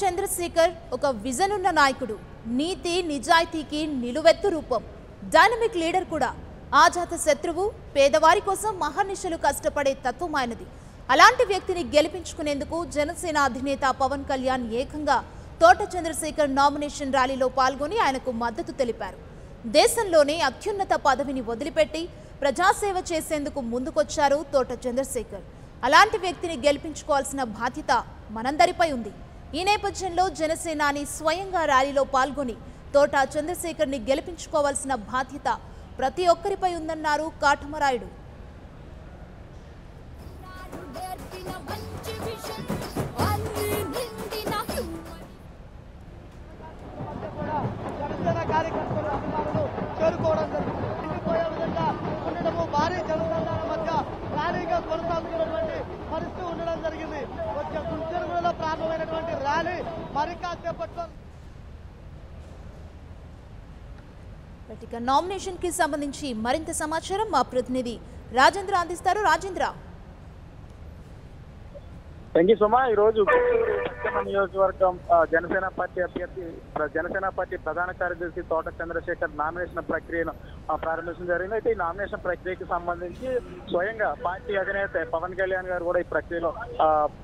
చంద్రశేఖర్ ఒక విజన్ ఉన్న నాయకుడు, నీతి నిజాయితీకి నిలువెత్తు రూపం, డైనమిక్ లీడర్ కూడా. ఆజాత శత్రువు, పేదవారి కోసం మహర్నిశలు కష్టపడే తత్వం ఆయనది. అలాంటి వ్యక్తిని గెలిపించుకునేందుకు జనసేన అధినేత పవన్ కళ్యాణ్ ఏకంగా తోట చంద్రశేఖర్ నామినేషన్ ర్యాలీలో పాల్గొని ఆయనకు మద్దతు తెలిపారు. దేశంలోనే అత్యున్నత పదవిని వదిలిపెట్టి ప్రజాసేవ చేసేందుకు ముందుకొచ్చారు తోట చంద్రశేఖర్. అలాంటి వ్యక్తిని గెలిపించుకోవాల్సిన బాధ్యత మనందరిపై ఉంది. ఈ నేపథ్యంలో జనసేనాని స్వయంగా ర్యాలీలో పాల్గొని తోట చంద్రశేఖర్ని గెలిపించుకోవాల్సిన బాధ్యత ప్రతి ఒక్కరిపై ఉందన్నారు కాటమరాయుడు. నామినేషన్ కి సంబంధించి మరింత సమాచారం మా ప్రతినిధి రాజేంద్ర అందిస్తారు. రాజేంద్ర, థ్యాంక్ యూ సుమా. ఈ రోజు పశ్చిమ నియోజకవర్గం జనసేన పార్టీ అభ్యర్థి జనసేన పార్టీ ప్రధాన కార్యదర్శి తోట చంద్రశేఖర్ నామినేషన్ ప్రక్రియను ప్రారంభించడం జరిగింది. అయితే ఈ నామినేషన్ ప్రక్రియకి సంబంధించి స్వయంగా పార్టీ అధినేత పవన్ కళ్యాణ్ గారు కూడా ఈ ప్రక్రియలో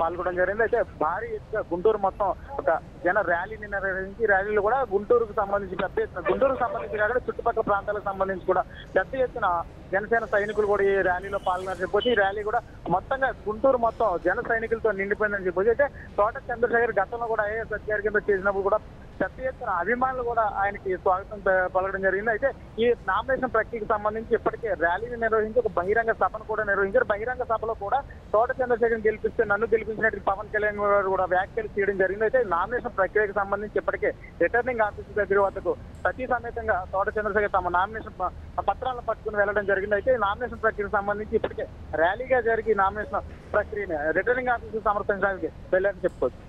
పాల్గొనడం జరిగింది. అయితే భారీ గుంటూరు మొత్తం ఒక జన ర్యాలీని నిర్వహించి ర్యాలీలో కూడా గుంటూరుకు సంబంధించి పెద్ద ఎత్తున గుంటూరుకు సంబంధించి కాకుండా చుట్టుపక్కల ప్రాంతాలకు సంబంధించి కూడా పెద్ద ఎత్తున జనసేన సైనికులు కూడా ఈ ర్యాలీలో పాల్గొన్నారు చెప్పొచ్చు. ఈ ర్యాలీ కూడా మొత్తంగా గుంటూరు మొత్తం జన సైనికులతో నిండిపోయిందని చెప్పొచ్చు. అయితే తోట చంద్రశేఖర్ గతంలో కూడా ఐఏఎస్ అధికారి కింద చేసినప్పుడు కూడా పెద్ద ఎత్తున అభిమానులు కూడా ఆయనకి స్వాగతం పలకడం జరిగింది. అయితే ఈ నామినేషన్ ప్రక్రియకు సంబంధించి ఇప్పటికే ర్యాలీని నిర్వహించి ఒక బహిరంగ సభను కూడా నిర్వహించారు. బహిరంగ సభలో కూడా తోట చంద్రశేఖర్ గెలిపిస్తే నన్ను గెలిపించినట్టు పవన్ కళ్యాణ్ గారు కూడా వ్యాఖ్యలు చేయడం జరిగింది. అయితే నామినేషన్ ప్రక్రియకు సంబంధించి ఇప్పటికే రిటర్నింగ్ ఆఫీసర్ దగ్గర వద్దకు సతీ సమేతంగా తోట చంద్రశేఖర్ తమ నామినేషన్ పత్రాలను పట్టుకుని వెళ్లడం జరిగింది. అయితే నామినేషన్ ప్రక్రియకు సంబంధించి ఇప్పటికే ర్యాలీగా జరిగి నామినేషన్ ప్రక్రియని రిటర్నింగ్ ఆఫీసర్ సమర్పించడానికి వెళ్ళారని చెప్పుకోవచ్చు.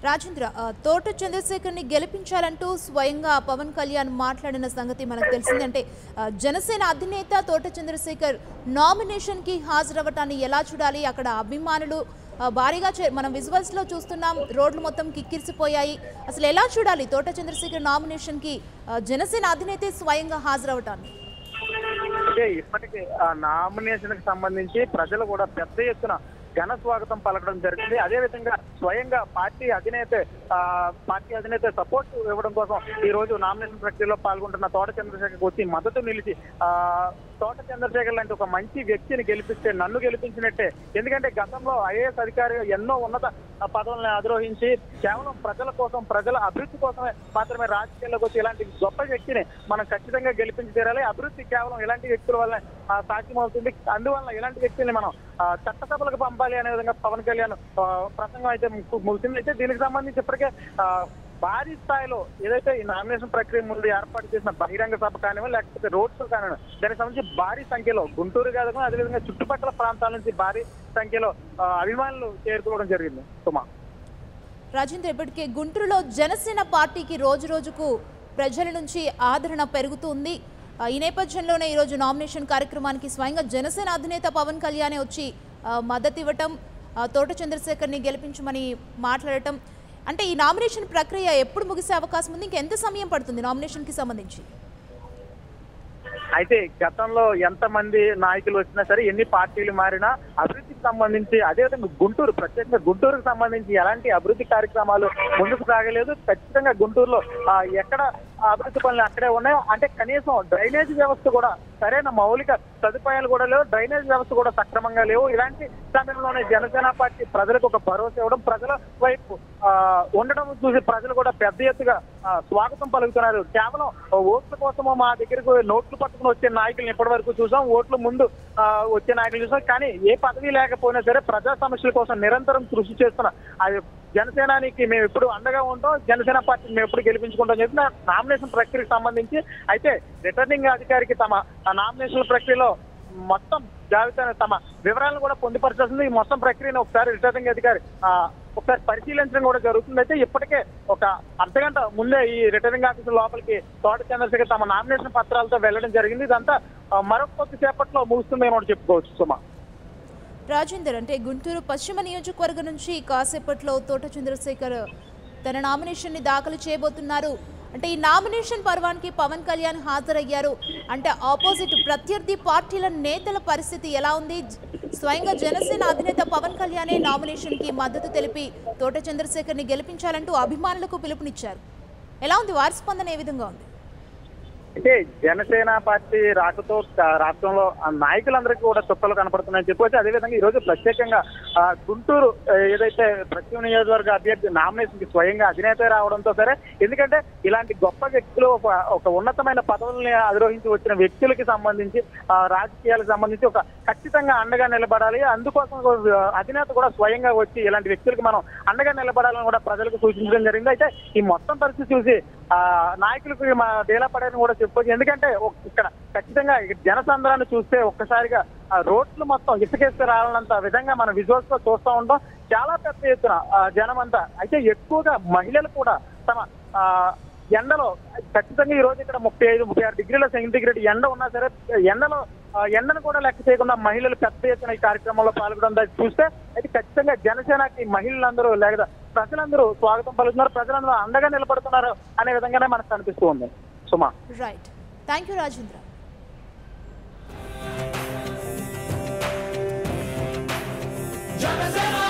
రాజేంద్ర, తోట చంద్రశేఖర్ని గెలిపించాలంటూ స్వయంగా పవన్ కళ్యాణ్ మాట్లాడిన సంగతి మనకు తెలిసింది. అంటే జనసేన అధినేత తోట చంద్రశేఖర్ నామినేషన్కి హాజరవ్వటాన్ని ఎలా చూడాలి? అక్కడ అభిమానులు భారీగా మనం విజువల్స్ లో చూస్తున్నాం, రోడ్లు మొత్తం కిక్కిరిసిపోయాయి. అసలు ఎలా చూడాలి తోట చంద్రశేఖర్ నామినేషన్ కి జనసేన అధినేత స్వయంగా హాజరవటాన్ని? అంటే ఇప్పటికే ఆ నామినేషన్ కి సంబంధించి ప్రజలు కూడా పెద్ద ఎత్తున ఘన స్వాగతం పలకడం జరిగింది. అదేవిధంగా స్వయంగా పార్టీ అధినేత సపోర్ట్ ఇవ్వడం కోసం ఈ రోజు నామినేషన్ ప్రక్రియలో పాల్గొంటున్న తోట చంద్రశేఖర్ వచ్చి మద్దతు నిలిచి తోట చంద్రశేఖర్ లాంటి ఒక మంచి వ్యక్తిని గెలిపిస్తే నన్ను గెలిపించినట్టే. ఎందుకంటే గతంలో ఐఏఎస్ అధికారి ఎన్నో ఉన్నత పదవులను అధిరోహించి కేవలం ప్రజల కోసం, ప్రజల అభివృద్ధి కోసమే మాత్రమే రాజకీయాల్లోకి వచ్చి ఇలాంటి గొప్ప వ్యక్తిని మనం ఖచ్చితంగా గెలిపించి తీరాలి. అభివృద్ధి కేవలం ఇలాంటి వ్యక్తుల వల్ల సాధ్యమవుతుంది. అందువల్ల ఇలాంటి వ్యక్తుల్ని మనం చట్టసభలకు పంపాలి అనే విధంగా పవన్ కళ్యాణ్ ప్రసంగం అయితే ముగిసింది. అయితే దీనికి సంబంధించి ఇప్పటికే భారీ స్థాయిలో ఏదైతే ఈ నామినేషన్ ప్రక్రియ ముందు ఏర్పాటు చేసిన బహిరంగ సభ కానివ్వండి, లేకపోతే రోడ్ షో కానివ్వండి, దానికి సంబంధించి భారీ సంఖ్యలో గుంటూరు కాదు అదేవిధంగా చుట్టుపక్కల ప్రాంతాల నుంచి భారీ సంఖ్యలో అభిమానులు చేరుకోవడం జరిగింది. సుమా, రాజేంద్ర, ఇప్పటికే గుంటూరులో జనసేన పార్టీకి రోజు రోజుకు ప్రజల నుంచి ఆదరణ పెరుగుతుంది. ఈ నేపథ్యంలోనే ఈరోజు నామినేషన్ కార్యక్రమానికి స్వయంగా జనసేన అధినేత పవన్ కళ్యాణ్ వచ్చి మద్దతు ఇవ్వటం, తోట చంద్రశేఖర్ని గెలిపించమని మాట్లాడటం. అంటే ఈ నామినేషన్ ప్రక్రియ ఎప్పుడు ముగిసే అవకాశం ఉంది? ఇంకెంత సమయం పడుతుంది నామినేషన్కి సంబంధించి? అయితే గతంలో ఎంతమంది నాయకులు వచ్చినా సరే, ఎన్ని పార్టీలు మారినా అభివృద్ధికి సంబంధించి, అదేవిధంగా గుంటూరు ప్రత్యేకంగా గుంటూరుకు సంబంధించి ఎలాంటి అభివృద్ధి కార్యక్రమాలు ముందుకు సాగలేదు. ఖచ్చితంగా గుంటూరులో ఎక్కడ అభివృద్ధి పనులు అక్కడే ఉన్నాయి. అంటే కనీసం డ్రైనేజ్ వ్యవస్థ కూడా సరైన మౌలిక సదుపాయాలు కూడా లేవు, డ్రైనేజ్ వ్యవస్థ కూడా సక్రమంగా లేవు. ఇలాంటి సమయంలోనే జనసేన పార్టీ ప్రజలకు ఒక భరోసా ఇవ్వడం, ప్రజల వైపు ఉండడం చూసి ప్రజలు కూడా పెద్ద ఎత్తుగా స్వాగతం పలుకుతున్నారు. కేవలం ఓట్ల కోసమో మా దగ్గరకు నోట్లు పట్టుకుని వచ్చే నాయకులను ఇప్పటి వరకు చూసాం, ఓట్ల ముందు వచ్చే నాయకులు చూసాం. కానీ ఏ పదవి లేకపోయినా సరే ప్రజా సమస్యల కోసం నిరంతరం కృషి చేస్తున్న జనసేనానికి మేము ఎప్పుడు అండగా ఉంటాం, జనసేన పార్టీని మేము ఎప్పుడు గెలిపించుకుంటాం చెప్పి నామినేషన్ ప్రక్రియకు సంబంధించి అయితే రిటర్నింగ్ అధికారికి తమ నామినేషన్ ప్రక్రియలో మొత్తం జాబితా తమ వివరాలను కూడా పొందుపరచాల్సింది. ఈ మొత్తం ప్రక్రియను ఒకసారి రిటర్నింగ్ అధికారి ఒకసారి పరిశీలించడం కూడా జరుగుతుంది. అయితే ఇప్పటికే ఒక అర్ధగంట ముందే ఈ రిటర్నింగ్ ఆఫీసర్ లోపలికి తోట చంద్రశేఖర్ తమ నామినేషన్ పత్రాలతో వెళ్లడం జరిగింది. ఇదంతా మరొక కొద్దిసేపట్లో ముగుస్తుందని కూడా చెప్పుకోవచ్చు. సుమా, రాజేందర్, అంటే గుంటూరు పశ్చిమ నియోజకవర్గం నుంచి కాసేపట్లో తోట చంద్రశేఖర్ తన నామినేషన్ని దాఖలు చేయబోతున్నారు. అంటే ఈ నామినేషన్ పర్వానికి పవన్ కళ్యాణ్ హాజరయ్యారు. అంటే ఆపోజిట్ ప్రత్యర్థి పార్టీల నేతల పరిస్థితి ఎలా ఉంది? స్వయంగా జనసేన అధినేత పవన్ కళ్యాణే నామినేషన్కి మద్దతు తెలిపి తోట చంద్రశేఖర్ని గెలిపించాలంటూ అభిమానులకు పిలుపునిచ్చారు. ఎలా ఉంది? వారి స్పందన ఏ విధంగా ఉంది? అయితే జనసేన పార్టీ రాకతో రాష్ట్రంలో నాయకులందరికీ కూడా చుక్కలు కనపడుతున్నాయని చెప్పవచ్చు. అదేవిధంగా ఈ రోజు ప్రత్యేకంగా గుంటూరు ఏదైతే పశ్చిమ నియోజకవర్గ అభ్యర్థి నామినేషన్ కి స్వయంగా అధినేత రావడంతో సరే, ఎందుకంటే ఇలాంటి గొప్ప వ్యక్తులు ఒక ఉన్నతమైన పదవుల్ని అధిరోహించి వచ్చిన వ్యక్తులకి సంబంధించి రాజకీయాలకు సంబంధించి ఒక ఖచ్చితంగా అండగా నిలబడాలి. అందుకోసం అధినేత కూడా స్వయంగా వచ్చి ఇలాంటి వ్యక్తులకి మనం అండగా నిలబడాలని కూడా ప్రజలకు సూచించడం జరిగింది. అయితే ఈ మొత్తం పరిస్థితి చూసి నాయకులకు డేలా పడని కూడా చెప్పొచ్చు. ఎందుకంటే ఇక్కడ ఖచ్చితంగా జనసంద్రాన్ని చూస్తే ఒక్కసారిగా రోడ్లు మొత్తం ఇసుకేస్తే రావాలంత విధంగా మనం విజువల్స్ తో చూస్తూ ఉంటాం. చాలా పెద్ద ఎత్తున జనం అంతా, అయితే ఎక్కువగా మహిళలు కూడా తమ ఎండలో ఖచ్చితంగా ఈ రోజు ఇక్కడ 35-36 డిగ్రీల సెంటిగ్రేడ్ ఎండ ఉన్నా సరే ఎండను కూడా లెక్క చేయకుండా మహిళలు పెద్ద ఎత్తున ఈ కార్యక్రమంలో పాల్గొనడం చూస్తే అయితే ఖచ్చితంగా జనసేనకి మహిళలందరూ లేదా ప్రజలందరూ స్వాగతం పలుకుతున్నారు, ప్రజలందరూ అండగా నిలబడుతున్నారు అనే విధంగానే మనకు కనిపిస్తూ ఉంది. Suma, right, thank you Rajendra. Janasena